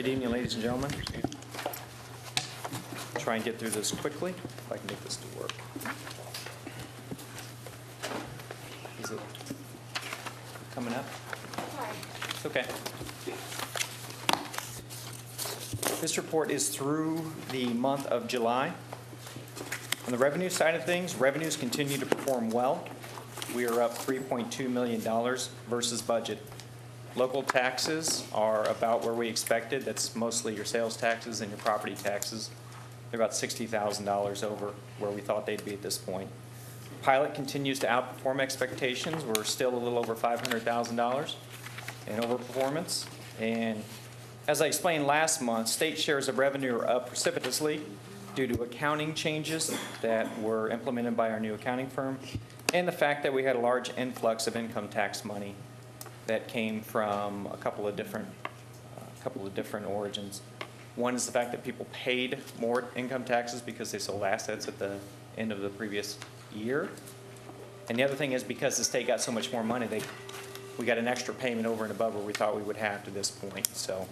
Good evening, ladies and gentlemen. Try and get through this quickly, if I can make this to work. Is it coming up? It's okay. This report is through the month of July. On the revenue side of things, revenues continue to perform well. We are up $3.2 million versus budget. Local taxes are about where we expected. That's mostly your sales taxes and your property taxes. They're about $60,000 over where we thought they'd be at this point. Pilot continues to outperform expectations. We're still a little over $500,000 in overperformance. And as I explained last month, state shares of revenue are up precipitously due to accounting changes that were implemented by our new accounting firm and the fact that we had a large influx of income tax money that came from a couple of different origins. One is the fact that people paid more income taxes because they sold assets at the end of the previous year. And the other thing is because the state got so much more money, we got an extra payment over and above what we thought we would have to this point. So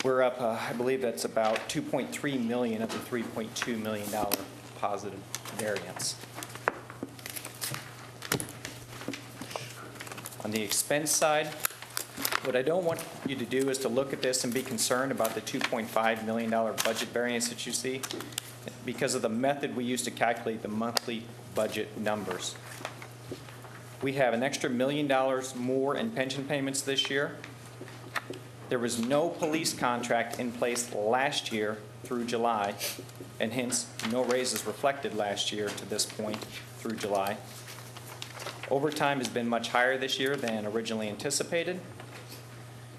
we're up, I believe that's about $2.3 million of the $3.2 million positive variance. On the expense side, what I don't want you to do is to look at this and be concerned about the $2.5 million budget variance that you see because of the method we use to calculate the monthly budget numbers. We have an extra $1 million more in pension payments this year. There was no police contract in place last year through July, and hence no raises reflected last year to this point through July. Overtime has been much higher this year than originally anticipated.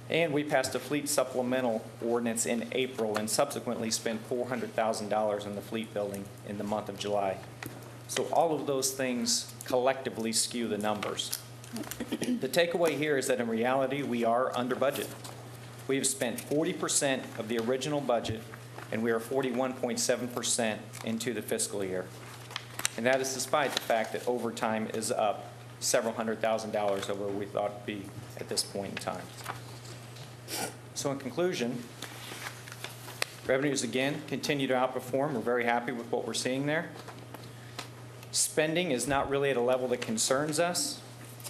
And we passed a fleet supplemental ordinance in April and subsequently spent $400,000 in the fleet building in the month of July. So all of those things collectively skew the numbers. The takeaway here is that in reality, we are under budget. We have spent 40% of the original budget, and we are 41.7% into the fiscal year. And that is despite the fact that overtime is up several $100,000 over where we thought it'd be at this point in time. So in conclusion, revenues again continue to outperform. We're very happy with what we're seeing there. Spending is not really at a level that concerns us.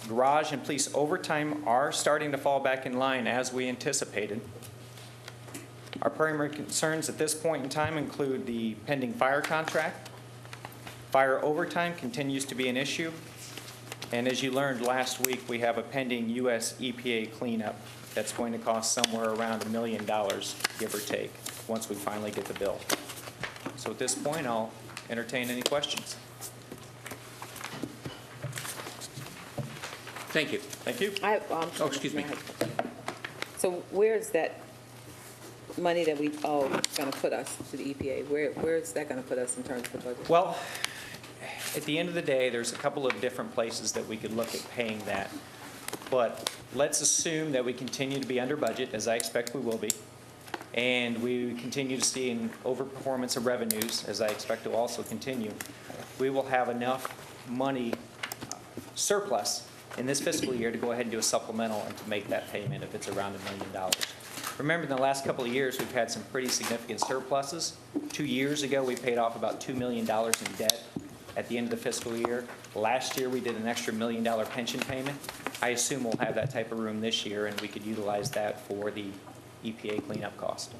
Garage and police overtime are starting to fall back in line as we anticipated. Our primary concerns at this point in time include the pending fire contract. Fire overtime continues to be an issue. And as you learned last week, we have a pending U.S. EPA cleanup that's going to cost somewhere around $1 million, give or take, once we finally get the bill. So at this point, I'll entertain any questions. Thank you. Thank you. Oh, excuse me. So where's that money that we all going to put us to the EPA? Where is that going to put us in terms of the budget? Well, at the end of the day, there's a couple of different places that we could look at paying that. But let's assume that we continue to be under budget, as I expect we will be, and we continue to see an overperformance of revenues, as I expect to also continue. We will have enough money surplus in this fiscal year to go ahead and do a supplemental and to make that payment if it's around $1 million. Remember, in the last couple of years, we've had some pretty significant surpluses. 2 years ago, we paid off about $2 million in debt at the end of the fiscal year. Last year, we did an extra $1 million pension payment. I assume we'll have that type of room this year, and we could utilize that for the EPA cleanup cost.